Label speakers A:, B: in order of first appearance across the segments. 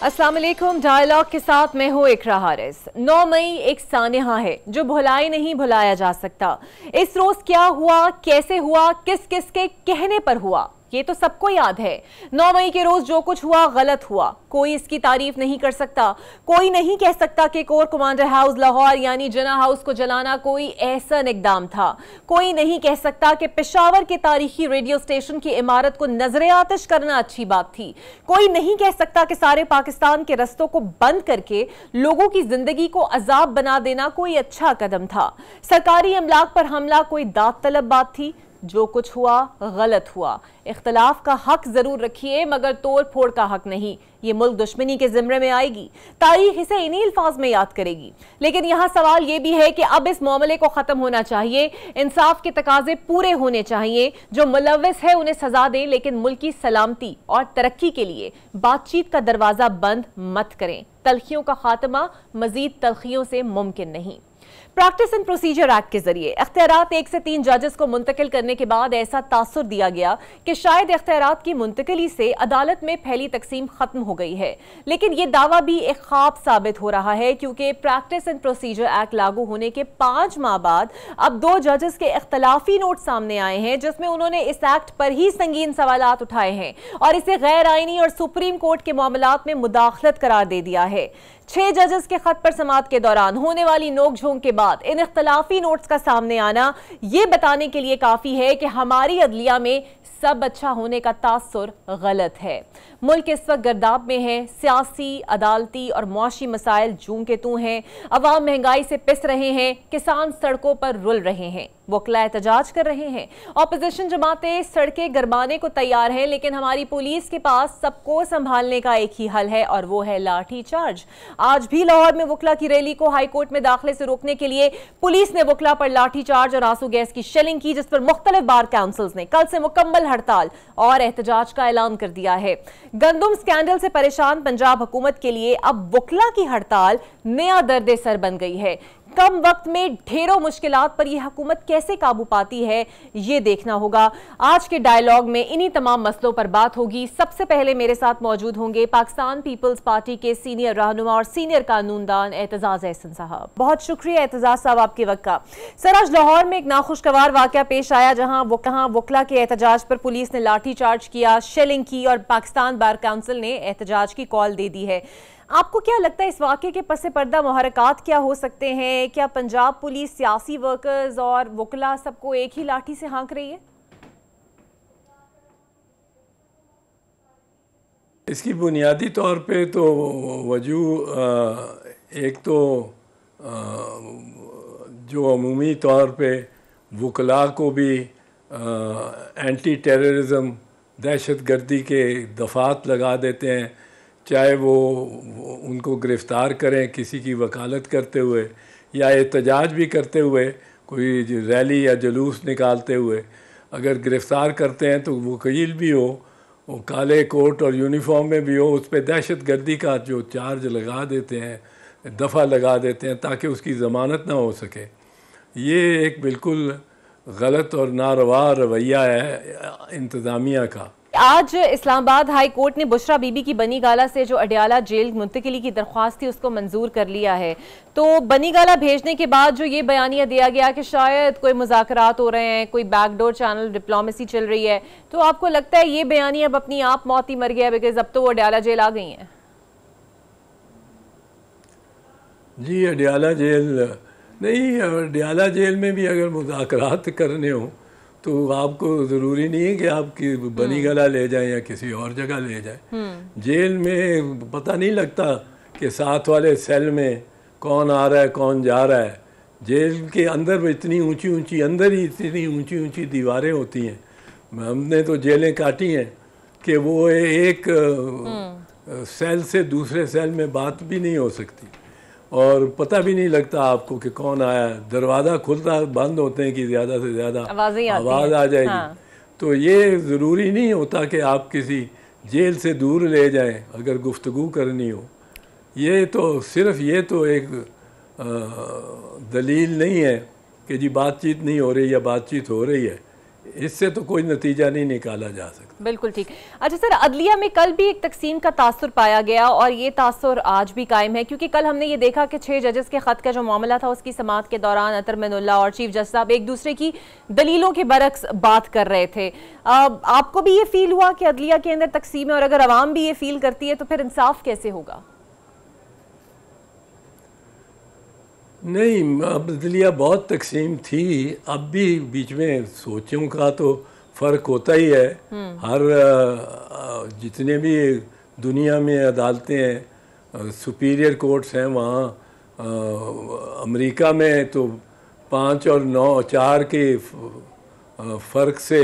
A: अस्सलाम वालेकुम। डायलॉग के साथ मैं हूँ इकरा हारिस। 9 मई एक सानिहा है जो भुलाए नहीं भुलाया जा सकता। इस रोज क्या हुआ, कैसे हुआ, किस किस के कहने पर हुआ, ये तो सबको याद है। 9 मई के रोज जो कुछ हुआ गलत हुआ, कोई इसकी तारीफ नहीं कर सकता। कोई नहीं कह सकता कि कोर कमांडर हाउस लाहौर यानी जिना हाउस को जलाना कोई एहसन इकदाम था। कोई नहीं कह सकता कि पेशावर के तारीखी रेडियो स्टेशन की इमारत को नजरे आतिश करना अच्छी बात थी। कोई नहीं कह सकता कि सारे पाकिस्तान के रस्तों को बंद करके लोगों की जिंदगी को अजाब बना देना कोई अच्छा कदम था। सरकारी अमलाक पर हमला कोई दाद तलब बात थी। जो कुछ हुआ गलत हुआ। इख्तलाफ का हक जरूर रखिए मगर तोड़ फोड़ का हक नहीं। ये मुल्क दुश्मनी के जिम्मे में आएगी, तारीख इसे इन्हीं अल्फाज में याद करेगी। लेकिन यहां सवाल यह भी है कि अब इस मामले को खत्म होना चाहिए। इंसाफ के तकाजे पूरे होने चाहिए। जो मुलव्विस है उन्हें सजा दें, लेकिन मुल्क की सलामती और तरक्की के लिए बातचीत का दरवाजा बंद मत करें। तल्खियों का खात्मा मजीद तल्खियों से मुमकिन नहीं। प्रैक्टिस एंड प्रोसीजर एक्ट के जरिए इख्तियारात 1 से 3 जजेस को मुंतकिल करने के बाद ऐसा तासुर दिया गया कि शायद इख्तियारात की मुंतकिली से अदालत में फैली तकसीम खत्म हो गई है। लेकिन यह दावा भी एक ख्वाब साबित हो रहा है, क्योंकि प्रैक्टिस एंड प्रोसीजर एक्ट लागू होने के 5 माह बाद अब 2 जजेस के इख्तलाफी नोट सामने आए हैं, जिसमें उन्होंने इस एक्ट पर ही संगीन सवालात उठाए हैं और इसे गैर आईनी और सुप्रीम कोर्ट के मामलात में मुदाखलत करार दे दिया है। 6 जजेस के खत पर समाअत के दौरान होने वाली नोकझोंक के बाद इन इख्तलाफी नोट्स का सामने आना यह बताने के लिए काफी है कि हमारी अदलिया में सब अच्छा होने का तासुर गलत है। मुल्क इस वक्त गर्दाब में है। सियासी, अदालती और मुआशी मसाइल जूं के तूं हैं। अवाम महंगाई से पिस रहे हैं। किसान सड़कों पर रुल रहे हैं। वकला एहतजाज कर रहे हैं। ऑपोजिशन जमातें सड़कें गरमाने को तैयार हैं, लेकिन हमारी पुलिस के पास सबको संभालने का एक ही हल है और वो है लाठी चार्ज। आज भी लाहौर में वकला की रैली को हाईकोर्ट में दाखिले से रोकने के लिए पुलिस ने वकला पर लाठी चार्ज और आंसू गैस की शेलिंग की, जिस पर मुख्तलिफ बार काउंसिल्स ने कल से मुकम्मल हड़ताल और एहतजाज का ऐलान कर दिया है। गंदुम स्कैंडल से परेशान पंजाब हुकूमत के लिए अब वकला की हड़ताल नया दर्द सर बन गई है। कम वक्त में ढेरों मुश्किलात पर यह हुकूमत कैसे काबू पाती है, ये देखना होगा। आज के डायलॉग में इन्हीं तमाम मसलों पर बात होगी। सबसे पहले मेरे साथ मौजूद होंगे पाकिस्तान पीपल्स पार्टी के सीनियर रहनुमा और सीनियर कानूनदान एतजाज एहसन साहब। बहुत शुक्रिया एतजाज साहब आपके वक्त का। सर, आज लाहौर में एक नाखुशगवार वाकया पेश आया जहां वकला के एहतजाज पर पुलिस ने लाठी चार्ज किया, शेलिंग की और पाकिस्तान बार काउंसिल ने एहतजाज की कॉल दे दी है। आपको क्या लगता है इस वाक़े के पस पर्दा मुहरकात क्या हो सकते हैं? क्या पंजाब पुलिस सियासी वर्कर्स और वकला सबको एक ही लाठी से हाँक रही है?
B: इसकी बुनियादी तौर पे तो वजूह एक तो जो अमूमी तौर पे वकला को भी एंटी टेररिज्म दहशत गर्दी के दफात लगा देते हैं, चाहे वो उनको गिरफ़्तार करें किसी की वकालत करते हुए या एहतजाज भी करते हुए, कोई रैली या जुलूस निकालते हुए अगर गिरफ़्तार करते हैं तो वकील भी हो, वो काले कोट और यूनिफॉर्म में भी हो, उस पर दहशत गर्दी का जो चार्ज लगा देते हैं, दफ़ा लगा देते हैं ताकि उसकी ज़मानत ना हो सके। ये एक बिल्कुल गलत और नारवा रवैया है इंतज़ामिया का।
A: आज इस्लामाबाद हाई कोर्ट ने बुशरा बीबी की बनीगाला से जो अडियाला जेल मुंतकिली की दरख्वास्त थी उसको मंजूर कर लिया है। तो बनीगाला भेजने के बाद जो ये बयानिया दिया गया कि शायद कोई मुज़ाकरात हो रहे हैं, कोई बैकडोर चैनल डिप्लोमेसी चल रही है, तो आपको लगता है ये बयानिया अब अपनी आप मौत ही मर गया बिकॉज अब तो वो अडियाला जेल आ गई हैं?
B: जी, अडियाला जेल नहीं, अडियाला जेल में भी अगर मुज़ाकरात करने हो तो आपको ज़रूरी नहीं है कि आप बनीगला ले जाएं या किसी और जगह ले जाएं। जेल में पता नहीं लगता कि साथ वाले सेल में कौन आ रहा है कौन जा रहा है। जेल के अंदर इतनी ऊंची ऊंची अंदर ही इतनी ऊंची ऊंची दीवारें होती हैं। हमने तो जेलें काटी हैं कि वो एक सेल से दूसरे सेल में बात भी नहीं हो सकती और पता भी नहीं लगता आपको कि कौन आया। दरवाज़ा खुलता बंद होते हैं कि ज़्यादा से ज़्यादा आवाज़ आ जाएगी। हाँ। तो ये ज़रूरी नहीं होता कि आप किसी जेल से दूर ले जाएं अगर गुफ्तगू करनी हो। ये तो सिर्फ ये तो एक दलील नहीं है कि जी बातचीत नहीं हो रही या बातचीत हो रही है। इससे तो कोई नतीजा नहीं निकाला जा सकता।
A: बिल्कुल ठीक। अच्छा सर, अदलिया में कल भी एक तकसीम का तासुर पाया गया और ये तासुर आज भी कायम है, क्योंकि कल हमने ये देखा कि 6 जजेस के खत का जो मामला था उसकी समाअत के दौरान अतर मिनुल्लाह और चीफ जज साहब एक दूसरे की दलीलों के बरक्स बात कर रहे थे। आपको भी ये फील हुआ कि अदलिया के अंदर तकसीम है, और अगर अवाम भी ये फील करती है तो फिर इंसाफ कैसे होगा?
B: नहीं, अब अदलिया बहुत तकसीम थी, अब भी बीच में सोचों का तो फ़र्क होता ही है। हर जितने भी दुनिया में अदालतें हैं, सुपीरियर कोर्ट्स हैं, वहाँ अमेरिका में तो 5 और 9 4 के फ़र्क से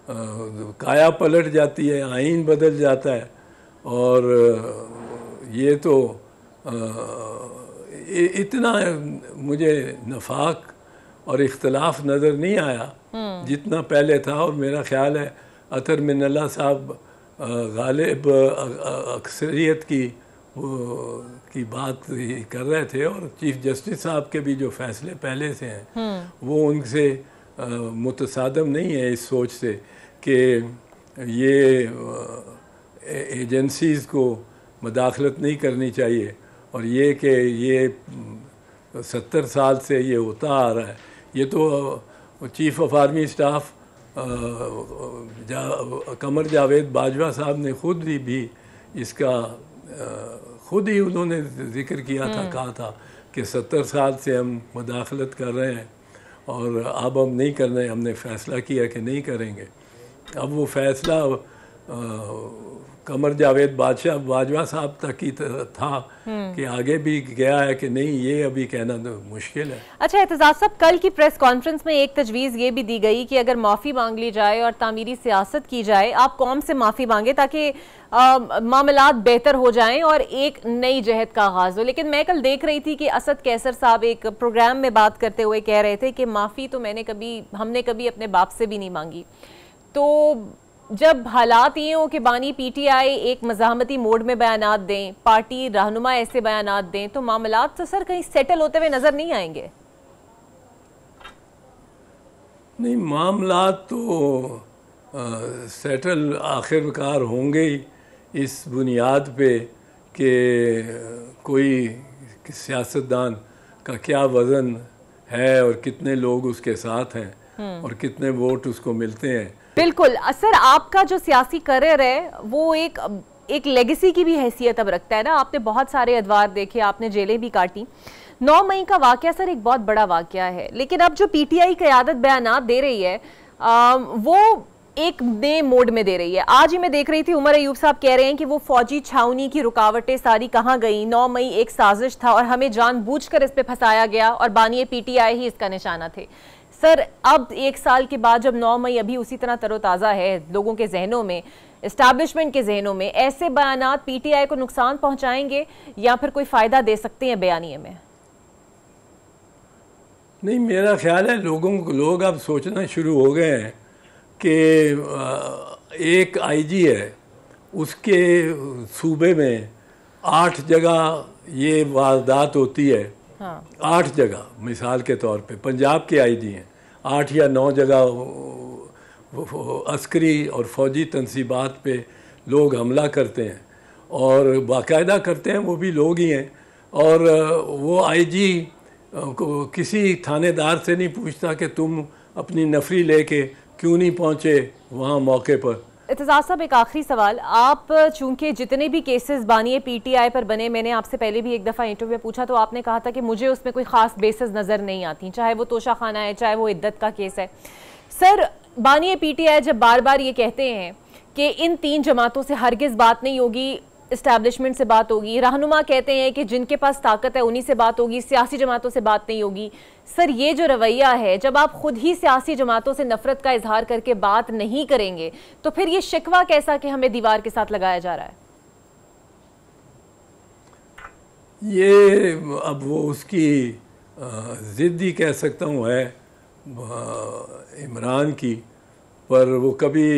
B: काया पलट जाती है, आइन बदल जाता है। और ये तो इतना मुझे नफाक और इख्तलाफ नज़र नहीं आया जितना पहले था। और मेरा ख्याल है अतर मिनल्लाह साहब गालिब अक्सरियत की बात कर रहे थे, और चीफ जस्टिस साहब के भी जो फैसले पहले से हैं वो उनसे मुतसादम नहीं है इस सोच से कि ये एजेंसीज़ को मदाखलत नहीं करनी चाहिए, और ये कि ये 70 साल से ये होता आ रहा है। ये तो chief of army staff Qamar Javed Bajwa साहब ने खुद भी इसका खुद ही उन्होंने जिक्र किया था, कहा था कि 70 साल से हम मदाखलत कर रहे हैं और अब हम नहीं कर रहे, हमने फ़ैसला किया कि नहीं करेंगे। अब वो फ़ैसला कमर जावेद बाजवा साहब तक ही था कि आगे भी गया है कि नहीं, ये अभी कहना तो मुश्किल है।
A: अच्छा एतजाज साहब, कल की प्रेस कॉन्फ्रेंस में एक तजवीज़ ये भी दी गई कि अगर माफ़ी मांग ली जाए और तामीरी सियासत की जाए, आप कौम से माफ़ी मांगे ताकि मामलात बेहतर हो जाएं और एक नई जहद का आगाज़ हो। लेकिन मैं कल देख रही थी कि असद कैसर साहब एक प्रोग्राम में बात करते हुए कह रहे थे कि माफ़ी तो हमने कभी अपने बाप से भी नहीं मांगी। तो जब हालात ये हो कि बानी पीटीआई एक मज़ाहमती मोड में बयानात दें, पार्टी रहनुमा ऐसे बयानात दें, तो मामलात तो सर कहीं सेटल होते हुए नज़र नहीं आएंगे?
B: नहीं, मामलात तो सेटल आखिरकार होंगे ही इस बुनियाद पे कि कोई सियासतदान का क्या वज़न है और कितने लोग उसके साथ हैं और कितने वोट उसको मिलते हैं।
A: बिल्कुल सर, आपका जो सियासी करियर है वो एक लेगेसी की भी हैसियत अब रखता है ना। आपने बहुत सारे अदवार देखे, आपने जेलें भी काटी। 9 मई का वाकया सर एक बहुत बड़ा वाकया है, लेकिन अब जो पीटीआई क़यादत बयानात दे रही है वो एक नए मोड में दे रही है। आज ही मैं देख रही थी उमर अयूब साहब कह रहे हैं कि वो फौजी छावनी की रुकावटें सारी कहाँ गई, 9 मई एक साजिश था और हमें जानबूझकर इस पे फंसाया गया और बानी पीटीआई ही इसका निशाना थे। सर अब 1 साल के बाद जब 9 मई अभी उसी तरह तरोताज़ा है लोगों के जहनों में, इस्टेब्लिशमेंट के जहनों में, ऐसे बयानात पीटीआई को नुकसान पहुंचाएंगे या फिर कोई फ़ायदा दे सकते हैं बयानिए में?
B: नहीं, मेरा ख्याल है लोग अब सोचना शुरू हो गए हैं कि एक आईजी है, उसके सूबे में 8 जगह ये वारदात होती है। हाँ। 8 जगह, मिसाल के तौर पे पंजाब के आईजी हैं, 8 या 9 जगह अस्करी और फौजी तनसीबात पे लोग हमला करते हैं और बाकायदा करते हैं, वो भी लोग ही हैं। और वो आईजी किसी थानेदार से नहीं पूछता कि तुम अपनी नफरी लेके क्यों नहीं पहुँचे वहाँ मौके पर।
A: इत्तेज़ाज़ साहब, एक आखिरी सवाल, आप चूंकि जितने भी केसेस बानी पीटीआई पर बने, मैंने आपसे पहले भी एक दफ़ा इंटरव्यू में पूछा तो आपने कहा था कि मुझे उसमें कोई ख़ास बेसिस नज़र नहीं आती, चाहे वो तोशा खाना है, चाहे वो इद्दत का केस है। सर बानी पीटीआई जब बार बार ये कहते हैं कि इन 3 जमातों से हरगिज़ बात नहीं होगी, इस्टेब्लिशमेंट से बात होगी, रहनुमा कहते हैं कि जिनके पास ताकत है उन्हीं से बात होगी, सियासी जमातों से बात नहीं होगी। सर ये जो रवैया है, जब आप खुद ही सियासी जमातों से नफरत का इजहार करके बात नहीं करेंगे तो फिर ये शिकवा कैसा कि हमें दीवार के साथ लगाया जा रहा है?
B: ये अब वो उसकी ज़िद ही कह सकता हूँ है इमरान की, पर वो कभी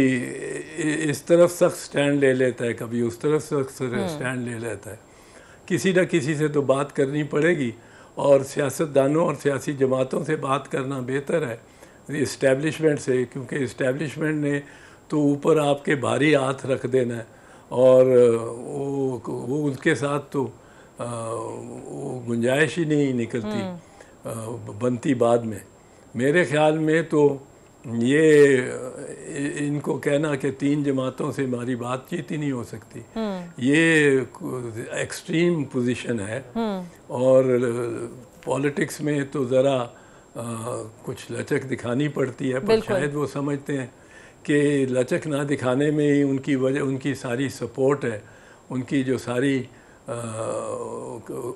B: इस तरफ सख्त स्टैंड ले लेता है, कभी उस तरफ सख्त स्टैंड ले लेता है। किसी न किसी से तो बात करनी पड़ेगी और सियासतदानों और सियासी जमातों से बात करना बेहतर है। इस्टेब्लिशमेंट से, क्योंकि इस्टेब्लिशमेंट ने तो ऊपर आपके भारी हाथ रख देना है और वो उनके साथ तो वो गुंजाइश ही नहीं निकलती बनती बाद में। मेरे ख्याल में तो ये इनको कहना कि 3 जमातों से हमारी बातचीत ही नहीं हो सकती, ये एक्सट्रीम पोजीशन है। और पॉलिटिक्स में तो ज़रा कुछ लचक दिखानी पड़ती है, पर शायद वो समझते हैं कि लचक ना दिखाने में ही उनकी वजह, उनकी सारी सपोर्ट है, उनकी जो सारी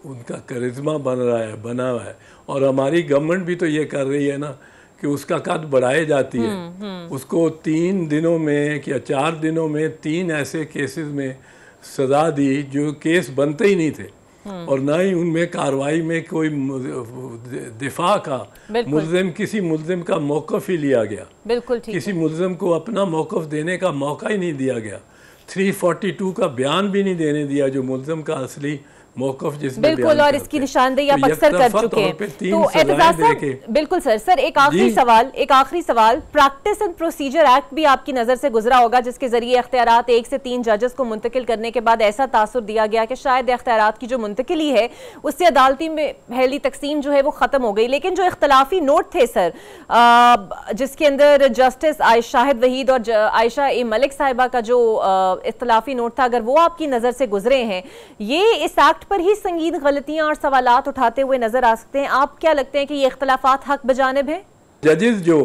B: उनका करिश्मा बना हुआ है। और हमारी गवर्नमेंट भी तो ये कर रही है ना कि उसका कद बढ़ाए जाती है। उसको 3 दिनों में या 4 दिनों में 3 ऐसे केसेस में सज़ा दी जो केस बनते ही नहीं थे, और ना ही उनमें कार्रवाई में कोई दिफा का किसी मुल्जिम का मौक़िफ़ ही लिया गया।
A: बिल्कुल ठीक,
B: किसी मुल्जिम को अपना मौक़िफ़ देने का मौका ही नहीं दिया गया। 342 का बयान भी नहीं देने दिया जो मुल्जिम का असली मौक़िफ़ जिसमें
A: बिल्कुल, और इसकी निशानदेही आप अक्सर कर चुके हैं। तो एतजाज साहब, बिल्कुल सर एक आखिरी सवाल, प्रैक्टिस एंड प्रोसीजर एक्ट भी आपकी नज़र से गुजरा होगा, जिसके जरिए इख्तियारात 1 से 3 जजेस को मुंतकिल करने के बाद ऐसा तासुर दिया गया कि शायद इख्तियारात की जो मुंतकिली है उससे अदालती में पहली तकसीम जो है वो ख़त्म हो गई। लेकिन जो इख्तलाफी नोट थे सर, जिसके अंदर जस्टिस शाहिद वहीद और आयशा ए मलिक साहिबा का जो इख्तलाफी नोट था, अगर वो आपकी नज़र से गुजरे हैं, ये इस एक्ट पर ही संगीन गलतियां और सवालात उठाते हुए नजर आ सकते हैं। आप क्या लगते हैं कि ये इख्तलाफात हक बजानिब है?
B: जजेस जो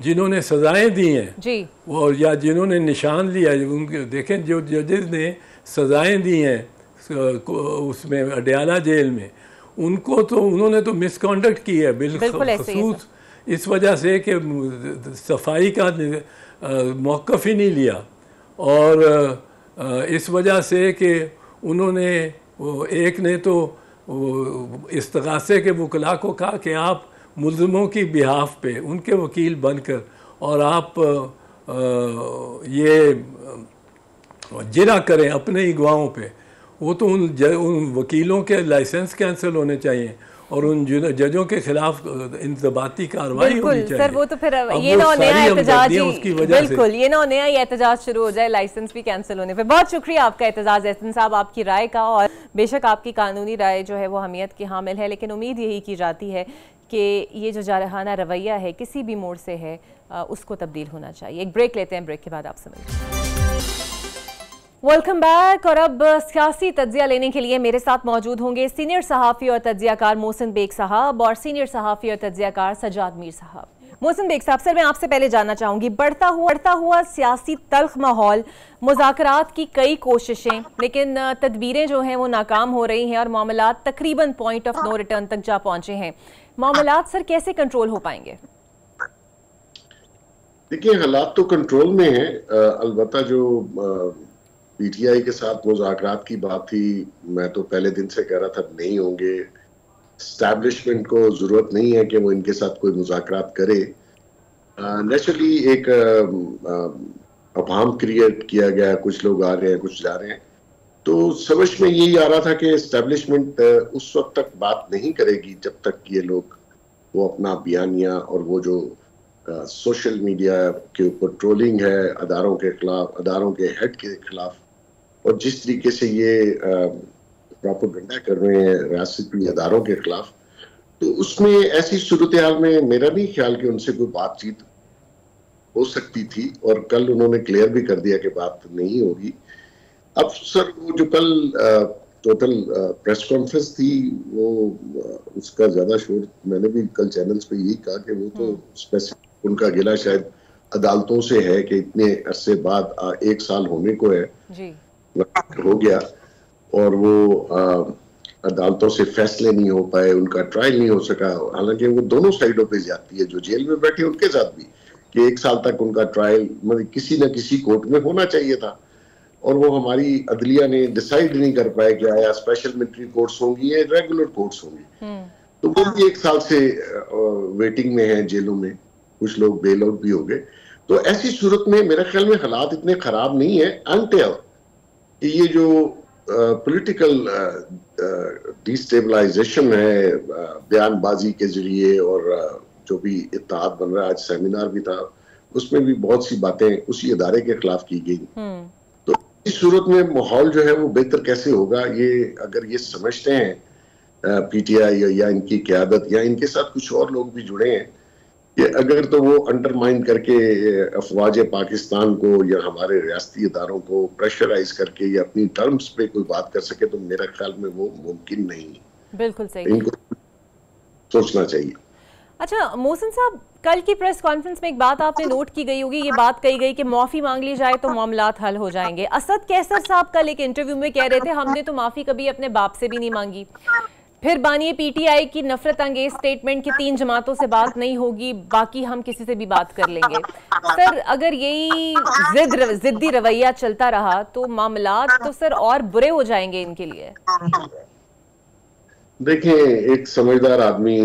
B: जिन्होंने सजाएं दी हैं
A: जी,
B: वो या जिन्होंने निशान लिया, उनके देखें जो जजेस ने सजाएं दी हैं उसमें अडयाला जेल में, उनको तो उन्होंने तो मिसकॉन्डक्ट की है बिलखसूस इस वजह से कि सफाई का मौक़िफ़ ही नहीं लिया, और इस वजह से कि उन्होंने वो एक ने तो इस्तगासे के वकला को कहा कि आप मुल्ज़िमों की बिहाफ पे उनके वकील बनकर और आप ये जिरा करें अपने ही गवाहों पे। वो तो उन वकीलों के लाइसेंस कैंसिल होने चाहिए और उन जजों के खिलाफ इंतबाती कार्रवाई होनी चाहिए।
A: सर वो तो फिर ये ना नया एहतजाज बिल्कुल ये ना नया एहतजाज शुरू हो जाए लाइसेंस भी कैंसिल होने पे। बहुत शुक्रिया आपका एहतजाज एहसन साहब, आपकी राय का, और बेशक आपकी कानूनी राय जो है वो अहमियत की हामिल है, लेकिन उम्मीद यही की जाती है कि ये जो जारहाना रवैया है किसी भी मोड़ से है उसको तब्दील होना चाहिए। एक ब्रेक लेते हैं, ब्रेक के बाद आपसे मिलते हैं। Welcome back. और अब सियासी तज्जिया लेने के लिए मेरे साथ मौजूद होंगे सीनियर सहाफ़ी और तज्जियाकार मोहसिन बेग साहब और सीनियर सहाफ़ी और तज्जियाकार सज्जाद मीर साहब। मोहसिन बेग साहब, सर मैं आपसे पहले जानना चाहूंगी, बढ़ता हुआ सियासी तल्ख माहौल, मुज़ाकरात की कई कोशिशें, लेकिन तदबीरें जो हैं वो नाकाम हो रही हैं और मामलात तकरीबन पॉइंट ऑफ नो रिटर्न तक जा पहुंचे हैं। मामलात सर कैसे कंट्रोल हो पाएंगे?
C: देखिए, हालात तो कंट्रोल में है, अलबत्ता जो पीटीआई के साथ मुज़ाकरात की बात थी, मैं तो पहले दिन से कह रहा था नहीं होंगे। एस्टैब्लिशमेंट को जरूरत नहीं है कि वो इनके साथ कोई मुज़ाकरात करे। नेचुरली एक अभाम क्रिएट किया गया, कुछ लोग आ रहे हैं कुछ जा रहे हैं, तो समझ में यही आ रहा था कि एस्टैब्लिशमेंट उस वक्त तक बात नहीं करेगी जब तक ये लोग वो अपना बयानिया और वो जो सोशल मीडिया के ऊपर ट्रोलिंग है अदारों के खिलाफ, अदारों के हेड के खिलाफ, और जिस तरीके से ये प्रोपेगेंडा कर रहे हैं रियासती अदारों के खिलाफ, तो उसमें ऐसी सूरत हाल में मेरा नहीं ख्याल कि उनसे कोई बातचीत हो सकती थी, और कल उन्होंने क्लियर भी कर दिया कि बात नहीं होगी। अब सर वो जो कल टोटल प्रेस कॉन्फ्रेंस थी, वो उसका ज्यादा शोर, मैंने भी कल चैनल्स पे यही कहा कि वो तो स्पेसिफिक उनका गिला शायद अदालतों से है कि इतने अरसे बाद 1 साल होने को है जी। हो गया और वो अदालतों से फैसले नहीं हो पाए, उनका ट्रायल नहीं हो सका। हालांकि वो दोनों साइडों पे जाती है, जो जेल में बैठे उनके साथ भी, कि 1 साल तक उनका ट्रायल मतलब किसी न किसी कोर्ट में होना चाहिए था, और वो हमारी अदलिया ने डिसाइड नहीं कर पाए कि आया स्पेशल मिलिट्री कोर्ट्स होंगी या रेगुलर कोर्ट्स होंगी। तो वो भी 1 साल से वेटिंग में है जेलों में, कुछ लोग बेल आउट भी हो गए। तो ऐसी सूरत में मेरे ख्याल में हालात इतने खराब नहीं है अनटिल कि ये जो पॉलिटिकल डिस्टेबलाइजेशन है बयानबाजी के जरिए और जो भी इत्तेहाद बन रहा है, आज सेमिनार भी था, उसमें भी बहुत सी बातें उसी इदारे के खिलाफ की गई। तो इस सूरत में माहौल जो है वो बेहतर कैसे होगा, ये अगर ये समझते हैं पीटीआई या इनकी क़यादत या इनके साथ कुछ और लोग भी जुड़े हैं कि अगर तो वो अंडरमाइन करके अफवाज पाकिस्तान को या हमारे रियासती इदारों को प्रेशराइज करके या अपनी टर्म्स पे कोई बात कर सके, तो मेरे ख्याल में वो मुमकिन नहीं।
A: बिल्कुल सही,
C: इनको सोचना चाहिए।
A: अच्छा मोहसिन साहब, कल की प्रेस कॉन्फ्रेंस में एक बात आपने नोट की गई होगी, ये बात कही गई कि माफी मांग ली जाए तो मामलात हल हो जाएंगे। असद कैसर साहब कल एक इंटरव्यू में कह रहे थे हमने तो माफी कभी अपने बाप से भी नहीं मांगी। फिर बानिए पीटीआई की नफरत अंगेज स्टेटमेंट कि 3 जमातों से बात नहीं होगी, बाकी हम किसी से भी बात कर लेंगे। सर अगर यही जिद्दी रवैया चलता रहा तो मामलात तो सर और बुरे हो जाएंगे इनके लिए।
C: देखिए, एक समझदार आदमी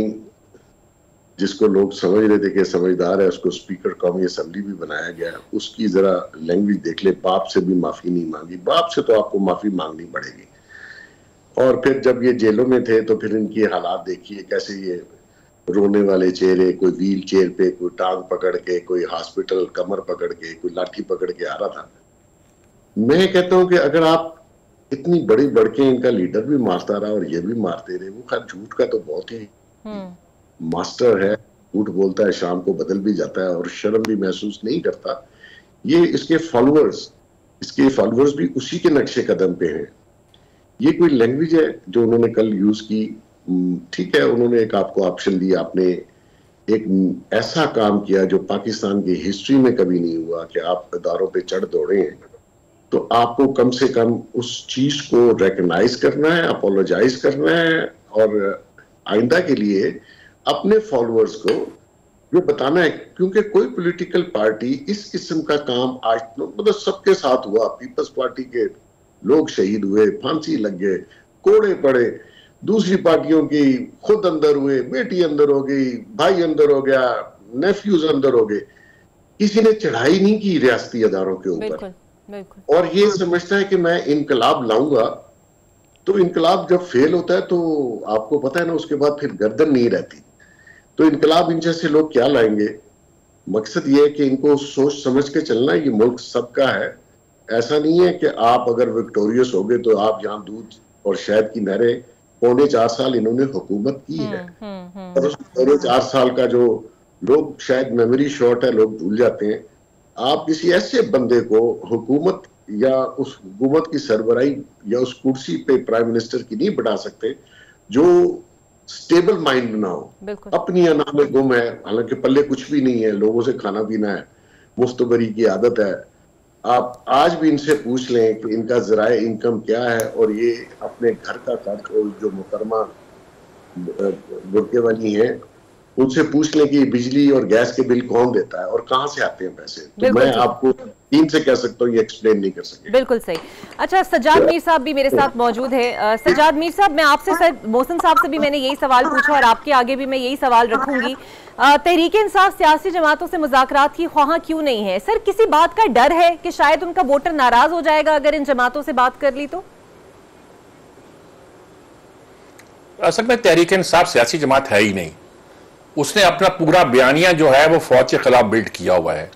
C: जिसको लोग समझ रहे थे कि समझदार है, उसको स्पीकर कौमी असेंबली भी बनाया गया, उसकी जरा लैंग्वेज देख ले। बाप से भी माफी नहीं मांगी, बाप से तो आपको माफी मांगनी पड़ेगी। और फिर जब ये जेलों में थे तो फिर इनकी हालात देखिए कैसे, ये रोने वाले चेहरे, कोई व्हील चेयर पे, कोई टांग पकड़ के, कोई हॉस्पिटल कमर पकड़ के, कोई लाठी पकड़ के आ रहा था। मैं कहता हूं कि अगर आप इतनी बड़ी बढ़के इनका लीडर भी मारता रहा और ये भी मारते रहे, वो खैर झूठ का तो बहुत ही मास्टर है, झूठ बोलता है, शाम को बदल भी जाता है और शर्म भी महसूस नहीं करता। ये इसके फॉलोअर्स भी उसी के नक्शे कदम पे हैं। ये कोई लैंग्वेज है जो उन्होंने कल यूज की, ठीक है, उन्होंने एक आपको ऑप्शन दिया, आपने एक ऐसा काम किया जो पाकिस्तान की हिस्ट्री में कभी नहीं हुआ कि आप इदारों पे चढ़ दौड़े हैं, तो आपको कम से कम उस चीज को रिकॉग्नाइज करना है, अपोलोजाइज करना है और आइंदा के लिए अपने फॉलोअर्स को ये बताना है। क्योंकि कोई पॉलिटिकल पार्टी इस किस्म का काम आज मतलब सबके साथ हुआ। पीपल्स पार्टी के लोग शहीद हुए, फांसी लग गए, कोड़े पड़े, दूसरी पार्टियों की खुद अंदर हुए, बेटी अंदर हो गई, भाई अंदर हो गया, नेफ्यूज अंदर हो गए। किसी ने चढ़ाई नहीं की रियासती अदारों के ऊपर, और ये समझता है कि मैं इनकलाब लाऊंगा। तो इनकलाब जब फेल होता है तो आपको पता है ना, उसके बाद फिर गर्दन नहीं रहती। तो इनकलाब इन जैसे लोग क्या लाएंगे? मकसद ये है कि इनको सोच समझ के चलना है, ये मुल्क सबका है। ऐसा नहीं है कि आप अगर विक्टोरियस हो गए तो आप यहाँ दूध और शहद की नहरें, 4.25 साल इन्होंने हुकूमत की है, और उस 4.25 साल का जो लोग शायद मेमोरी शॉर्ट है, लोग भूल जाते हैं। आप किसी ऐसे बंदे को हुकूमत या उस हुकूमत की सरबराही या उस कुर्सी पे प्राइम मिनिस्टर की नहीं बढ़ा सकते जो स्टेबल माइंड ना हो, अपनी अना में गुम है, हालांकि पल्ले कुछ भी नहीं है, लोगों से खाना पीना है, मुफ्तबरी की आदत है। आप आज भी इनसे पूछ लें कि इनका ज़राए इनकम क्या है, और ये अपने घर का खर्च, जो मुकरमा बुरके वाली है, उनसे पूछ लें कि बिजली और गैस के बिल कौन देता है और कहां से आते हैं पैसे। तो मैं आपको इनसे कह सकता हूँ, ये एक्सप्लेन नहीं कर सकते।
A: बिल्कुल सही। अच्छा, सज्जाद मीर साहब भी मेरे साथ मौजूद है। सज्जाद मीर साहब, मैं आपसे सर मोहसिन साहब से भी मैंने यही सवाल पूछा और आपके आगे भी मैं यही सवाल रखूंगी। तहरीक-ए-इंसाफ सियासी जमातों से मुज़ाकरात की ख्वाहां क्यों नहीं है? सर किसी बात का डर है कि शायद उनका वोटर नाराज हो जाएगा अगर इन जमातों से बात कर ली तो?
D: असल में तहरीक-ए-इंसाफ सियासी जमात है ही नहीं। उसने अपना पूरा बयानिया जो है वो फौज के खिलाफ बिल्ड किया हुआ है,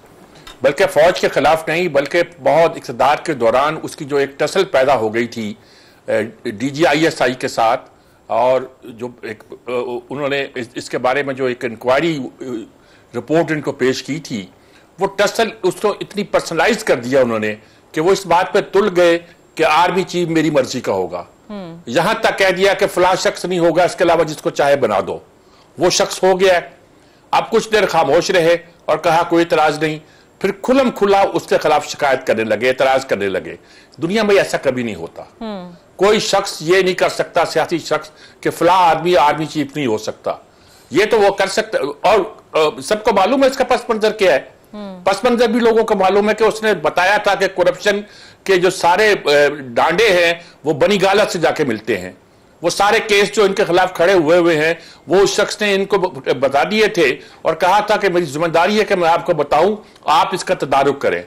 D: बल्कि फौज के खिलाफ नहीं, बल्कि बहुत इक़्तिदार के दौरान उसकी जो एक टसल पैदा हो गई थी DGISI के साथ, और जो एक उन्होंने इसके बारे में जो एक इंक्वायरी रिपोर्ट इनको पेश की थी, वो टसल उसको इतनी पर्सनलाइज कर दिया उन्होंने कि वो इस बात पे तुल गए कि आर्मी चीफ मेरी मर्जी का होगा। यहां तक कह दिया कि फलां शख्स नहीं होगा, इसके अलावा जिसको चाहे बना दो। वो शख्स हो गया। अब कुछ देर खामोश रहे और कहा कोई इतराज नहीं, फिर खुलम खुला उसके खिलाफ शिकायत करने लगे, इतराज करने लगे। दुनिया में ऐसा कभी नहीं होता। कोई शख्स ये नहीं कर सकता, सियासी शख्स, कि फला आदमी आर्मी चीफ नहीं हो सकता। ये तो वो कर सकता, और सबको मालूम है इसका पस मंजर क्या है। पस मंजर भी लोगों को मालूम है कि उसने बताया था कि करप्शन के जो सारे डांडे हैं वो बनी गालत से जाके मिलते हैं। वो सारे केस जो इनके खिलाफ खड़े हुए हैं वो उस शख्स ने इनको बता दिए थे और कहा था कि मेरी जिम्मेदारी है कि मैं आपको बताऊं, आप इसका तदारुक करें।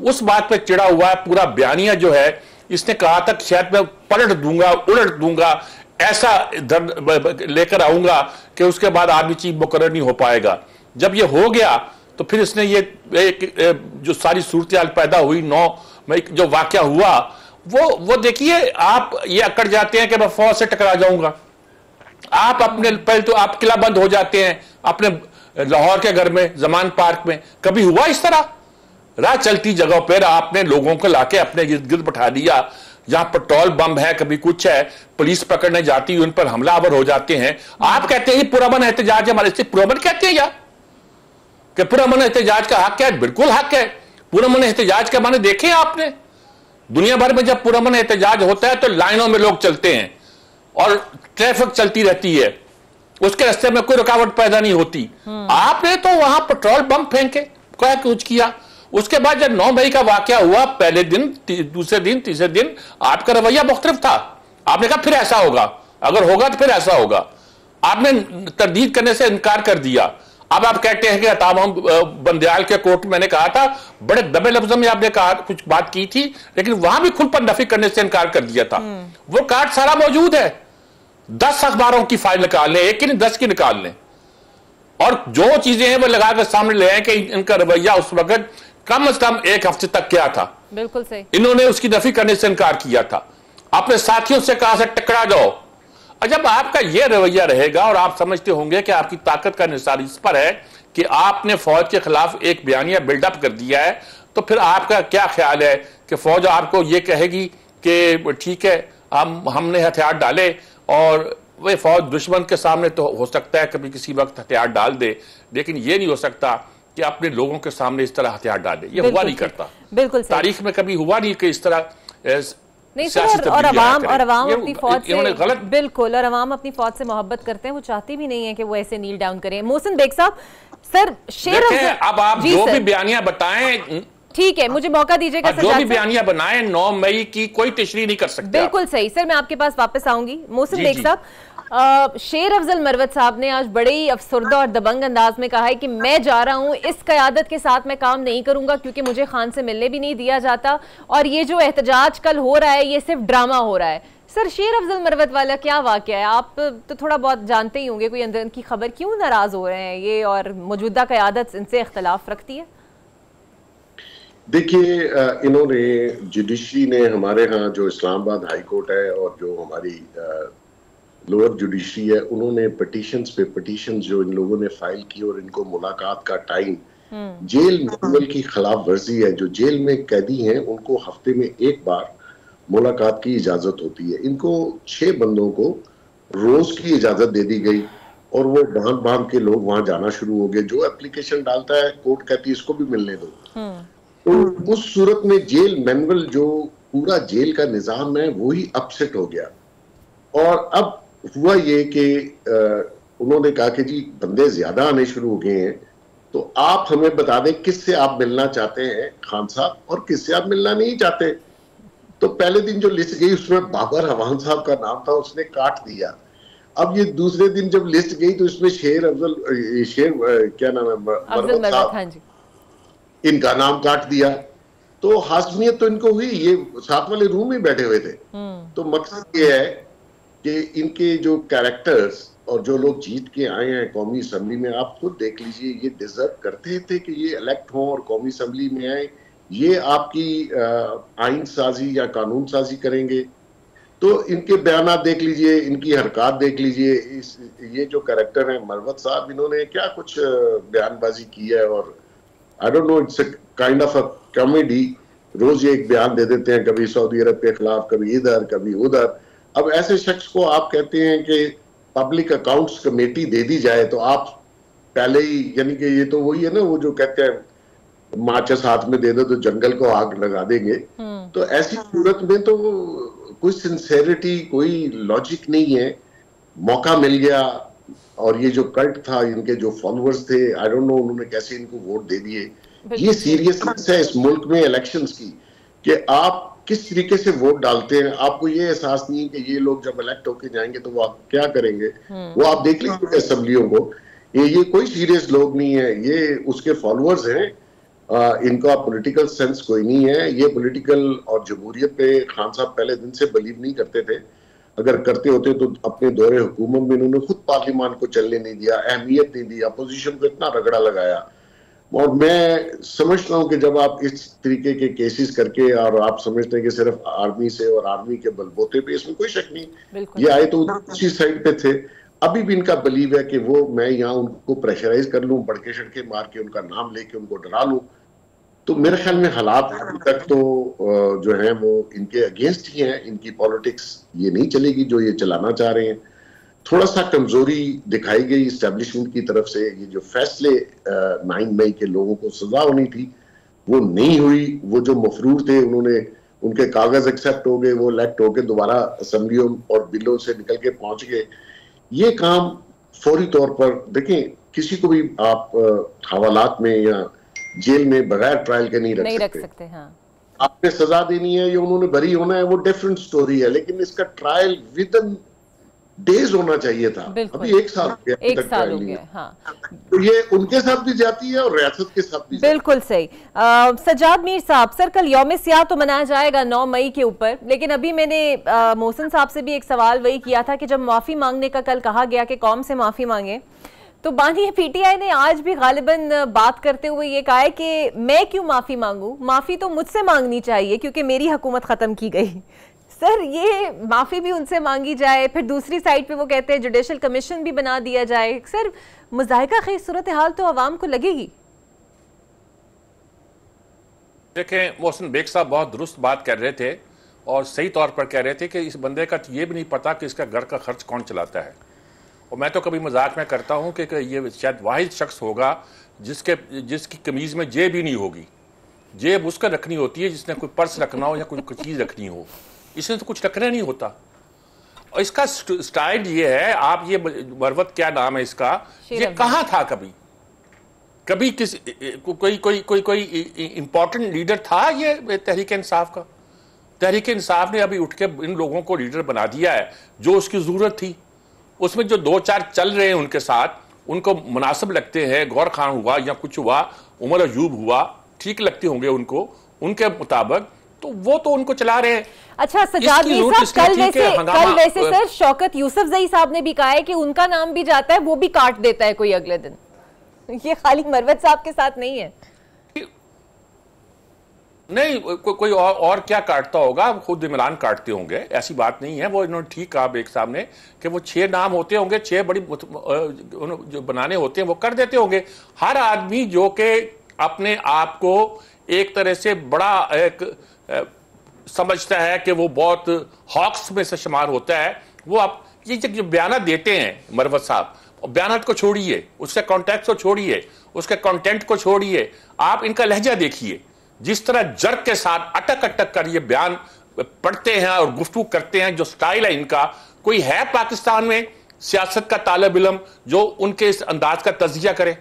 D: उस बात पे चिड़ा हुआ है। पूरा बयानिया जो है, इसने कहा था शायद मैं पलट दूंगा, उलट दूंगा, ऐसा लेकर आऊंगा कि उसके बाद आर्मी चीफ मुकर्रर नहीं हो पाएगा। जब ये हो गया तो फिर इसने ये जो सारी सूरत पैदा हुई 9 मई जो वाकया हुआ, वो देखिए आप ये अकड़ जाते हैं कि मैं फौज से टकरा जाऊंगा। आप अपने पहले तो आप किला बंद हो जाते हैं अपने लाहौर के घर में, जमान पार्क में। कभी हुआ इस तरह? राह चलती जगहों पर आपने लोगों को लाके अपने गिर्द गिर्द बैठा दिया, जहां पेट्रोल बम है, कभी कुछ है, पुलिस पकड़ने जाती है, उन पर हमलावर हो जाते हैं। आप कहते हैं पुरअमन एहतजाज हमारे से, पुरअमन कहते हैं यार कि पुरअमन एहतजाज का हक है? बिल्कुल हक है। पुरअमन एहतजाज के माने देखे आपने? दुनिया भर में जब पुरअमन एहतजाज होता है तो लाइनों में लोग चलते हैं और ट्रैफिक चलती रहती है, उसके रास्ते में कोई रुकावट पैदा नहीं होती। आपने तो वहां पेट्रोल बम फेंके, क्या कुछ किया। उसके बाद जब 9 मई का वाकया हुआ, पहले दिन, दूसरे दिन, तीसरे दिन आपका रवैया मुख्तलिफ था। आपने कहा फिर ऐसा होगा, अगर होगा तो फिर ऐसा होगा। आपने तरदीद करने से इनकार कर दिया। अब आप कहते हैं कि अताम बंदयाल के कोर्ट में मैंने कहा था, बड़े दबे लफ्जों में आपने कहा, कुछ बात की थी, लेकिन वहां भी खुल पर नफी करने से इनकार कर दिया था। वो कार्ड सारा मौजूद है। 10 अखबारों की फाइल निकाल लें, एक की नहीं 10 की निकाल लें, और जो चीजें हैं वो लगा कर सामने ले आए कि इनका रवैया उस वक्त कम से कम 1 हफ्ते तक क्या था।
A: बिल्कुल सही। इन्होंने
D: उसकी नफी करने से इनकार किया था। अपने साथियों से कहा से टकरा जाओ। और जब आपका यह रवैया रहेगा और आप समझते होंगे कि आपकी ताकत का निसार इस पर है कि आपने फौज के खिलाफ एक बयानिया बिल्डअप कर दिया है, तो फिर आपका क्या ख्याल है कि फौज आपको यह कहेगी कि ठीक है हमने हथियार डाले, और वह फौज दुश्मन के सामने तो हो सकता है कभी किसी वक्त हथियार डाल दे, लेकिन यह नहीं हो सकता कि अपने लोगों के सामने इस तरह हथियार डाले। ये हुआ नहीं करता,
A: बिल्कुल
D: तारीख में कभी हुआ नहीं कि इस तरह
A: नहीं सर। और अवाम अपनी फौज से गलत, बिल्कुल, और अवाम अपनी फौज से मोहब्बत करते हैं, वो चाहती भी नहीं है कि वो ऐसे नील डाउन करें। मोहसिन बेग साहब, सर शेर
D: अब आप जो भी बयानियां बताएं,
A: ठीक है, मुझे मौका दीजिएगा।
D: जो भी बयानियां बनाए 9 मई की कोई तशरीह नहीं कर सकते।
A: बिल्कुल सही सर, मैं आपके पास वापस आऊंगी। मोहसिन बेग साहब, शेर अफजल मरवत साहब ने आज बड़े ही अफसरदा और दबंग अंदाज में कहा है कि मैं जा रहा हूं, इस क़यादत के साथ मैं काम नहीं करूंगा क्योंकि मुझे खान से मिलने भी नहीं दिया जाता, और ये जो एहतजाज कल हो रहा है ये सिर्फ ड्रामा हो रहा है। सर शेर अफजल मरवत वाला क्या वाकया है? आप तो थोड़ा बहुत जानते ही होंगे, कोई अंदर की खबर, क्यों नाराज हो रहे हैं ये, और मौजूदा क़यादत इनसे इख्तलाफ रखती है?
C: देखिए, इन्होंने जुडिशरी ने, हमारे यहाँ जो इस्लामाबाद हाई कोर्ट है और जो हमारी लोअर जुडिशरी है, उन्होंने पिटीशंस पे पिटीशंस जो इन लोगों ने फाइल की और इनको मुलाकात का टाइम जेल मैनुअल की खिलाफ वर्जी है। जो जेल में कैदी हैं उनको हफ्ते में 1 बार मुलाकात की इजाजत होती है। इनको 6 बंदों को रोज की इजाजत दे दी गई और वो बांध बांध के लोग वहां जाना शुरू हो गए। जो एप्लीकेशन डालता है कोर्ट कहती है इसको भी मिलने दो। तो उस सूरत में जेल मैनुअल, जो पूरा जेल का निजाम है, वो ही अपसेट हो गया। और अब हुआ ये कि उन्होंने कहा कि जी बंदे ज्यादा आने शुरू हो गए हैं, तो आप हमें बता दें किससे आप मिलना चाहते हैं खान साहब और किससे आप मिलना नहीं चाहते। तो पहले दिन जो लिस्ट गई उसमें बाबर अवान साहब का नाम था, उसने काट दिया। अब ये दूसरे दिन जब लिस्ट गई तो इसमें शेर क्या नाम है, मरवत साहब, इनका नाम काट दिया। तो हाशमियत तो इनको हुई, ये साथ वाले रूम में बैठे हुए थे। तो मकसद ये है कि इनके जो कैरेक्टर्स और जो लोग जीत के आए हैं कौमी असम्बली में, आप खुद देख लीजिए, ये डिजर्व करते थे कि ये इलेक्ट हों और कौमी असम्बली में आए। ये आपकी आइन साजी या कानून साजी करेंगे। तो इनके बयान देख लीजिए, इनकी हरकत देख लीजिए। ये जो कैरेक्टर है मरवत साहब, इन्होंने क्या कुछ बयानबाजी की है, और I don't know, it's kind of a comedy. रोज ये एक बयान दे देते हैं, कभी सऊदी अरब के खिलाफ, कभी इधर कभी उधर। अब ऐसे शख्स को आप कहते हैं कि पब्लिक अकाउंट्स कमेटी दे दी जाए, तो आप पहले ही, यानी कि ये तो वही है ना, वो जो कहते हैं माचिस हाथ में दे दो तो जंगल को आग लगा देंगे। तो ऐसी सूरत में तो कोई सिंसेरिटी, कोई लॉजिक नहीं है। मौका मिल गया, और ये जो कल्ट था, इनके जो फॉलोअर्स थे, आई डोंट नो उन्होंने कैसे इनको वोट दे दिए। ये सीरियसनेस है इस मुल्क में इलेक्शंस की, कि आप किस तरीके से वोट डालते हैं। आपको ये एहसास नहीं है कि ये लोग जब इलेक्ट होके जाएंगे तो वो आप क्या करेंगे। वो आप देख लीजिए असेंबलियों को, ये कोई सीरियस लोग नहीं है, ये उसके फॉलोअर्स हैं। इनका पॉलिटिकल सेंस कोई नहीं है। ये पॉलिटिकल और जमहूरियत पे खान साहब पहले दिन से बिलीव नहीं करते थे। अगर करते होते तो अपने दौरे हुकूमत में इन्होंने खुद पार्लियामान को चलने नहीं दिया, अहमियत नहीं दी, अपोजिशन को इतना रगड़ा लगाया। और मैं समझता हूं कि जब आप इस तरीके के केसेस करके और आप समझते हैं कि सिर्फ आर्मी से और आर्मी के बलबूते पे, इसमें कोई शक नहीं, ये आए तो उसी साइड पे थे। अभी भी इनका बिलीव है कि वो मैं यहाँ उनको प्रेशराइज कर लूं, बड़के शड़के मार के उनका नाम लेके उनको डरा लूं। तो मेरे ख्याल में हालात अभी तक तो जो है वो इनके अगेंस्ट ही हैं। इनकी पॉलिटिक्स ये नहीं चलेगी जो ये चलाना चाह रहे हैं। थोड़ा सा कमजोरी दिखाई गई इस्टेब्लिशमेंट की तरफ से। ये जो फैसले 9 मई के लोगों को सजा होनी थी वो नहीं हुई। वो जो मफरूर थे उन्होंने, उनके कागज एक्सेप्ट हो गए, वो इलेक्ट होकर दोबारा असेंबलियों और बिलों से निकल के पहुंच गए। ये काम फौरी तौर पर देखें, किसी को भी आप हवालात में या जेल में बगैर ट्रायल के नहीं रख सकते। हाँ। आपने सजा देनी है या उन्होंने बरी होना है, वो डिफरेंट स्टोरी है, लेकिन इसका ट्रायल विद इन डेज होना चाहिए था। अभी 1 साल हो गया,
A: 1 साल हो गया। हाँ।
C: तो ये उनके साथ भी जाती है और रियासत के साथ भी।
A: बिल्कुल सही। सज्जाद मीर साहब, सर कल यौम सियाह तो मनाया जाएगा 9 मई के ऊपर, लेकिन अभी मैंने मोहसिन साहब से भी एक सवाल वही किया था कि जब माफी मांगने का कल कहा गया कि कौम से माफी मांगे, तो बानी पीटीआई ने आज भी गालिबन बात करते हुए ये कहा है कि मैं क्यों माफी मांगू, माफी तो मुझसे मांगनी चाहिए क्योंकि मेरी हुकूमत खत्म की गई। सर ये माफी भी उनसे मांगी जाए, फिर दूसरी साइड पे वो कहते हैं जुडिशल कमीशन भी बना दिया जाए। सर मुज़ाहिका खेज सूरत हाल तो अवाम को लगेगी।
D: देखें, मोहसिन बेग साहब बहुत दुरुस्त बात कर रहे थे और सही तौर पर कह रहे थे कि इस बंदे का ये भी नहीं पता कि इसका घर का खर्च कौन चलाता है। और मैं तो कभी मजाक में करता हूं कि ये शायद वाहिद शख्स होगा जिसकी कमीज में जेब ही नहीं होगी। जेब उसका रखनी होती है जिसने कोई पर्स रखना हो या कोई चीज रखनी हो, इसने तो कुछ रखना नहीं होता। और इसका स्टाइल ये है, आप ये मरवत क्या नाम है इसका, ये कहां था कभी किसी कोई इंपॉर्टेंट लीडर था ये तहरीक इंसाफ का? तहरीक इंसाफ ने अभी उठ के इन लोगों को लीडर बना दिया है जो उसकी जरूरत थी। उसमें जो 2-4 चल रहे हैं उनके साथ, उनको मुनासिब लगते हैं, गौर खान हुआ या कुछ हुआ, उमर अयूब हुआ, ठीक लगते होंगे उनको, उनके मुताबिक, तो वो तो उनको चला रहे हैं।
A: अच्छा सज्जाद मीर साहब, कल वैसे सर शौकत यूसुफजई साहब ने भी कहा है कि उनका नाम भी जाता है, वो भी काट देता है कोई अगले दिन। ये खाली मरवत साहब के साथ नहीं है।
D: नहीं, कोई और क्या काटता होगा, खुद इमरान काटते होंगे, ऐसी बात नहीं है। वो इन्होंने ठीक कहा बेग साहब ने कि वो 6 नाम होते होंगे, 6 बड़ी जो बनाने होते हैं वो कर देते होंगे। हर आदमी जो कि अपने आप को एक तरह से बड़ा एक समझता है कि वो बहुत हॉक्स में से शुमार होता है, वो आप ये जो बयान देते हैं मरवत साहब, बयान को छोड़िए, उसके कॉन्टेक्स्ट को छोड़िए, उसके कंटेंट को छोड़िए, आप इनका लहजा देखिए, जिस तरह जर्क के साथ अटक अटक कर ये बयान पढ़ते हैं और गुफ्तगू करते हैं, जो स्टाइल है इनका। कोई है पाकिस्तान में सियासत का तालिब इल्म जो उनके इस अंदाज का तजिया करे?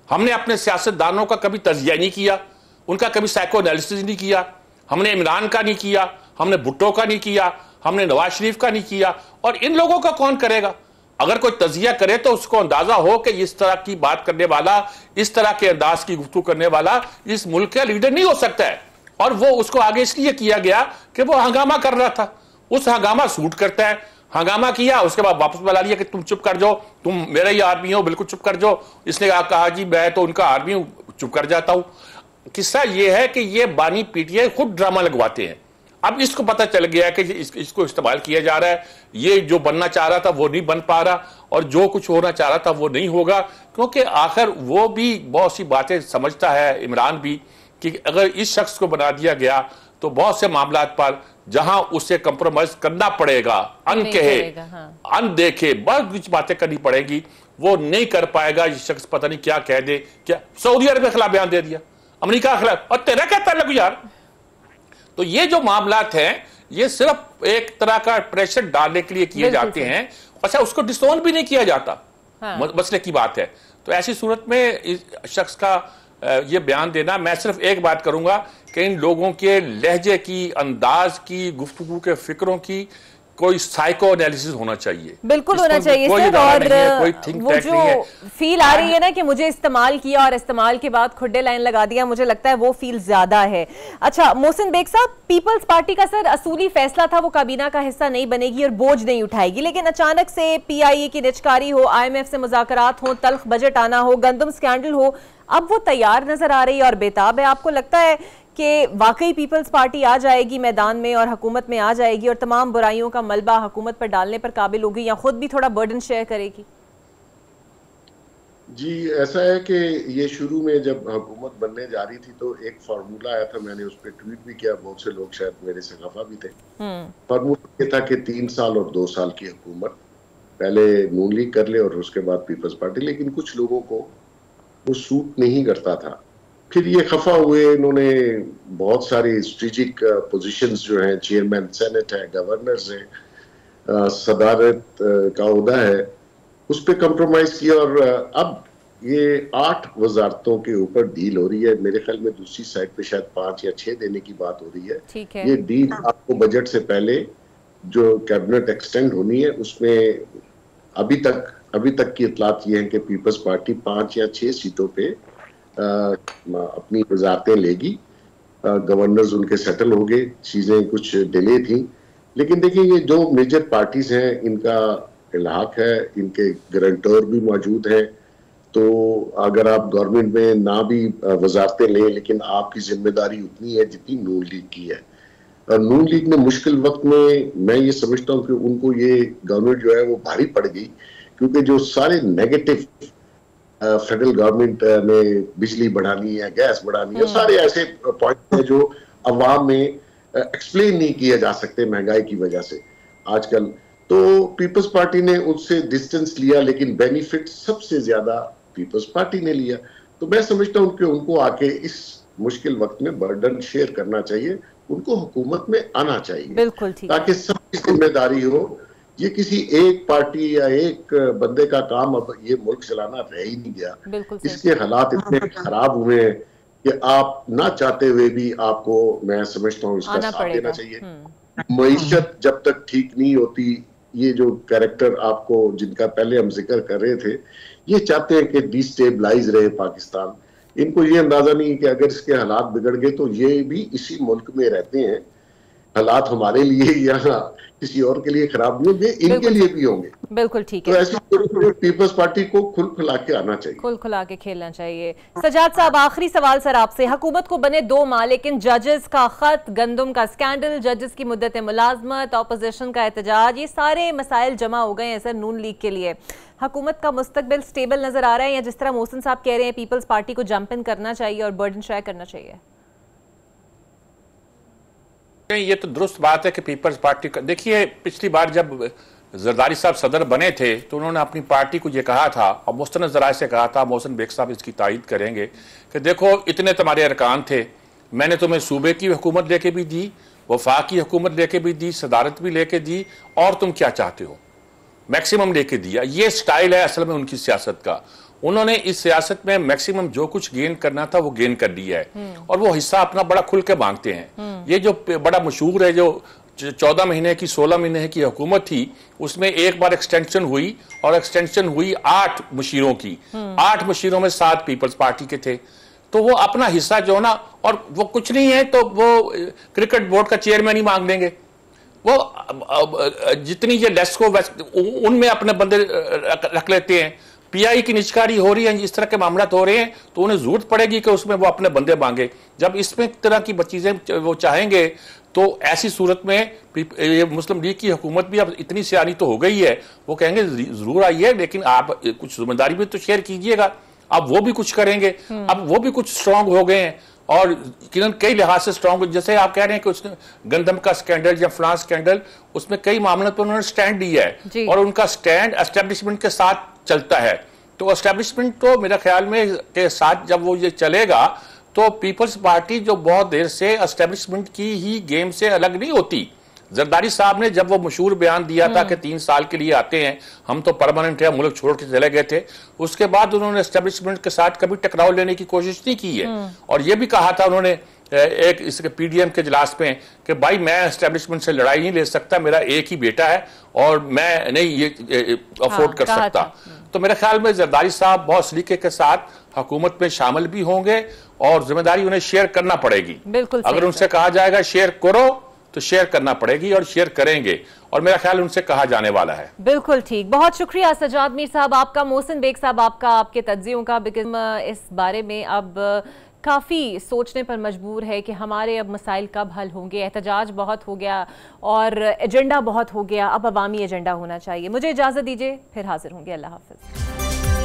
D: हमने अपने सियासतदानों का कभी तजिया नहीं किया, उनका कभी साइको एनालिसिस नहीं किया। हमने इमरान का नहीं किया, हमने भुट्टो का नहीं किया, हमने नवाज शरीफ का नहीं किया, और इन लोगों का कौन करेगा? अगर कोई तजिया करे तो उसको अंदाजा हो कि इस तरह की बात करने वाला, इस तरह के अंदाज की गुफ्तगू करने वाला इस मुल्क का लीडर नहीं हो सकता है। और वो उसको आगे इसलिए किया गया कि वो हंगामा कर रहा था, उस हंगामा सूट करता है। हंगामा किया, उसके बाद वापस बुला लिया कि तुम चुप कर जाओ, तुम मेरे ही आदमी हो, बिल्कुल चुप कर जाओ। इसने कहा जी मैं तो उनका आदमी हूं, चुप कर जाता हूं। किस्सा यह है कि ये बानी पीटीआई खुद ड्रामा लगवाते हैं। अब इसको पता चल गया कि इसको इस्तेमाल किया जा रहा है, ये जो बनना चाह रहा था वो नहीं बन पा रहा, और जो कुछ होना चाह रहा था वो नहीं होगा, क्योंकि आखिर वो भी बहुत सी बातें समझता है, इमरान भी, कि अगर इस शख्स को बना दिया गया तो बहुत से मामला पर जहां उसे कंप्रोमाइज करना पड़ेगा, अनकहे अनदेखे बहुत कुछ बातें करनी पड़ेगी, वो नहीं कर पाएगा। ये शख्स पता नहीं क्या कह दे, क्या सऊदी अरब के खिलाफ बयान दे दिया, अमेरिका के खिलाफ, और तेरा क्या ताल्लुक यार। तो ये जो मामलात हैं ये सिर्फ एक तरह का प्रेशर डालने के लिए किए जाते हैं। अच्छा, उसको डिसोन भी नहीं किया जाता, मसले की बात है। तो ऐसी सूरत में इस शख्स का ये बयान देना, मैं सिर्फ एक बात करूंगा कि इन लोगों के लहजे की, अंदाज की, गुफ्तगू के फिक्रों की कोई साइको एनालिसिस होना चाहिए,
A: बिल्कुल होना चाहिए सर। और
D: कोई थिंक
A: वो
D: टैंक
A: जो
D: नहीं है।
A: फील आ रही है ना कि मुझे इस्तेमाल किया और इस्तेमाल के बाद खुड्डे लाइन लगा दिया, मुझे लगता है वो फील ज्यादा है। अच्छा मोहसिन बेग साहब, पीपल्स पार्टी का सर असूली फैसला था वो काबीना का हिस्सा नहीं बनेगी और बोझ नहीं उठाएगी, लेकिन अचानक से PIA की निचकारी हो, IMF से मुज़ाकरात हो, तल्ख बजट आना हो, गंदम स्कैंडल हो, अब वो तैयार नजर आ रही है और बेताब है। आपको लगता है कि वाकई पीपल्स पार्टी आ जाएगी मैदान में और हुकूमत में आ जाएगी और तमाम बुराइयों का मलबा हुकूमत पर डालने पर काबिल होगी, या खुद भी थोड़ा बर्डन शेयर करेगी?
C: जी ऐसा है कि ये शुरू में जब हुकूमत बनने जा रही थी तो एक फार्मूला आया था, मैंने उस पर ट्वीट भी किया, बहुत से लोग शायद मेरे से खफा भी थे। फार्मूला ये था कि 3 साल और 2 साल की हुकूमत, पहले नून लीग कर ले और उसके बाद पीपल्स पार्टी, लेकिन कुछ लोगों को वो सूट नहीं करता था। फिर ये खफा हुए, इन्होंने बहुत सारी स्ट्रेटेजिक पोजीशंस जो हैं, चेयरमैन सेनेट है, गवर्नर्स है, सदारत का ओहदा है, उस पर कंप्रोमाइज किया और अब ये 8 वजारतों के ऊपर डील हो रही है। मेरे ख्याल में दूसरी साइड पे शायद 5 या 6 देने की बात हो रही है।
A: ठीक है।
C: ये डील आपको बजट से पहले जो कैबिनेट एक्सटेंड होनी है उसमें अभी तक की इतलात ये है कि पीपल्स पार्टी 5 या 6 सीटों पे अपनी वजारतें लेगी। गवर्नर्स उनके सेटल हो गए, चीजें कुछ डिले थी, लेकिन देखिए ये जो मेजर पार्टीज हैं इनका इलाक है, इनके गारंटर भी मौजूद हैं, तो अगर आप गवर्नमेंट में ना भी वजारतें लें लेकिन आपकी जिम्मेदारी उतनी है जितनी नून लीग की है। और नून लीग ने मुश्किल वक्त में, मैं ये समझता हूँ कि उनको ये गवर्नमेंट जो है वो भारी पड़ गई, क्योंकि जो सारे नेगेटिव फेडरल गवर्नमेंट ने बिजली बढ़ानी है, गैस बढ़ानी है, सारे ऐसे पॉइंट हैं जो अवाम में एक्सप्लेन नहीं किए जा सकते महंगाई की वजह से आजकल। तो पीपल्स पार्टी ने उससे डिस्टेंस लिया, लेकिन बेनिफिट सबसे ज्यादा पीपल्स पार्टी ने लिया। तो मैं समझता हूं कि उनको आके इस मुश्किल वक्त में बर्डन शेयर करना चाहिए, उनको हुकूमत में आना चाहिए,
A: बिल्कुल ठीक,
C: ताकि सबकी जिम्मेदारी हो। ये किसी एक पार्टी या एक बंदे का काम अब ये मुल्क चलाना रह ही नहीं गया। इसके हालात इतने खराब हुए हैं कि आप ना चाहते हुए भी आपको, मैं समझता हूँ, इसका साथ देना चाहिए। मईशत जब तक ठीक नहीं होती, ये जो कैरेक्टर आपको जिनका पहले हम जिक्र कर रहे थे, ये चाहते हैं कि डिस्टेबलाइज रहे पाकिस्तान। इनको ये अंदाजा नहीं है कि अगर इसके हालात बिगड़ गए तो ये भी इसी मुल्क में रहते हैं, हालात हमारे लिए या किसी और के लिए खराब नहीं होंगे, इनके लिए भी होंगे।
A: बिल्कुल ठीक है।
C: तो ऐसे पीपल्स पार्टी को खुल खुला के आना चाहिए,
A: खुल खुला के खेलना चाहिए। सजाद साहब, आखिरी सवाल सर आपसे, हुकूमत को बने 2 माह, लेकिन जजेस का खत, गंदम का स्कैंडल, जजेस की मुद्दत मुलाजमत, ऑपोजिशन का एहतजाज, ये सारे मसाइल जमा हो गए हैं सर नून लीग के लिए। हुकूमत का मुस्तकबिल स्टेबल नजर आ रहा है, या जिस तरह मोहसिन साहब कह रहे हैं पीपल्स पार्टी को जंप इन करना चाहिए और बर्डन शेयर करना चाहिए?
D: ये तो दुरुस्त बात है कि पीपल्स पार्टी का, देखिए पिछली बार जब जरदारी साहब सदर बने थे तो उन्होंने अपनी पार्टी को ये कहा था, और मुस्तनद ज़राए से कहा था, मोहसिन बेग साहब इसकी तायद करेंगे, कि देखो इतने तुम्हारे अरकान थे, मैंने तुम्हें सूबे की हुकूमत लेके भी दी, वफाक की हुकूमत लेके भी दी, सदारत भी लेके दी, और तुम क्या चाहते हो, मैक्सिमम लेके दिया। ये स्टाइल है असल में उनकी सियासत का। उन्होंने इस सियासत में मैक्सिमम जो कुछ गेन करना था वो गेन कर लिया है, और वो हिस्सा अपना बड़ा खुल के मांगते हैं। ये जो बड़ा मशहूर है, जो 14 महीने की 16 महीने की हुकूमत थी, उसमें एक बार एक्सटेंशन हुई, और एक्सटेंशन हुई 8 मुशीरों की। 8 मुशीरों में 7 पीपल्स पार्टी के थे। तो वो अपना हिस्सा जो ना, और वो कुछ नहीं है तो वो क्रिकेट बोर्ड का चेयरमैन ही मांग लेंगे, वो जितनी ये डेस्को उनमें अपने बंदे रख लेते हैं। PI की निचकारी हो रही है, इस तरह के मामला हो रहे हैं, तो उन्हें जरूरत पड़ेगी कि उसमें वो अपने बंदे मांगे। जब इसमें तरह की चीजें वो चाहेंगे, तो ऐसी सूरत में मुस्लिम लीग की हुकूमत भी अब इतनी सियानी तो हो गई है, वो कहेंगे जरूर आइए, लेकिन आप कुछ जिम्मेदारी भी तो शेयर कीजिएगा। अब वो भी कुछ करेंगे, अब वो भी कुछ स्ट्रांग हो गए हैं, और कई लिहाज से स्ट्रांग। जैसे आप कह रहे हैं कि उसने गंदम का स्कैंडल या फ्रांस स्कैंडल, उसमें कई मामलों पर उन्होंने स्टैंड लिया है, और उनका स्टैंड एस्टेब्लिशमेंट के साथ चलता है। तो एस्टेब्लिशमेंट तो मेरे ख्याल में के साथ जब वो ये चलेगा, तो पीपल्स पार्टी जो बहुत देर से एस्टेब्लिशमेंट की ही गेम से अलग नहीं होती। जरदारी साहब ने जब वो मशहूर बयान दिया था कि 3 साल के लिए आते हैं, हम तो परमानेंट है, मुल्क छोड़ के चले गए थे, उसके बाद उन्होंने एस्टेब्लिशमेंट के साथ कभी टकराव लेने की कोशिश नहीं की है। और ये भी कहा था उन्होंने एक इसके पीडीएम के इजलास में कि भाई मैं एस्टेब्लिशमेंट से लड़ाई नहीं ले सकता, मेरा एक ही बेटा है और मैं नहीं ये अफोर्ड कर सकता। तो मेरे ख्याल में जरदारी साहब बहुत सलीके के साथ हुकूमत में शामिल भी होंगे और जिम्मेदारी उन्हें शेयर करना पड़ेगी।
A: बिल्कुल,
D: अगर उनसे कहा जाएगा शेयर करो तो शेयर करना पड़ेगी और शेयर करेंगे, और मेरा ख्याल उनसे कहा जाने वाला है।
A: बिल्कुल ठीक, बहुत शुक्रिया सजाद मीर साहब आपका, मोहसिन बेग साहब आपका, आपके तज्जियों का। बिकॉज इस बारे में अब काफ़ी सोचने पर मजबूर है कि हमारे अब मसाइल कब हल होंगे। एहतजाज बहुत हो गया और एजेंडा बहुत हो गया, अब अवामी एजेंडा होना चाहिए। मुझे इजाज़त दीजिए, फिर हाजिर होंगे। अल्लाह हाफ़िज़।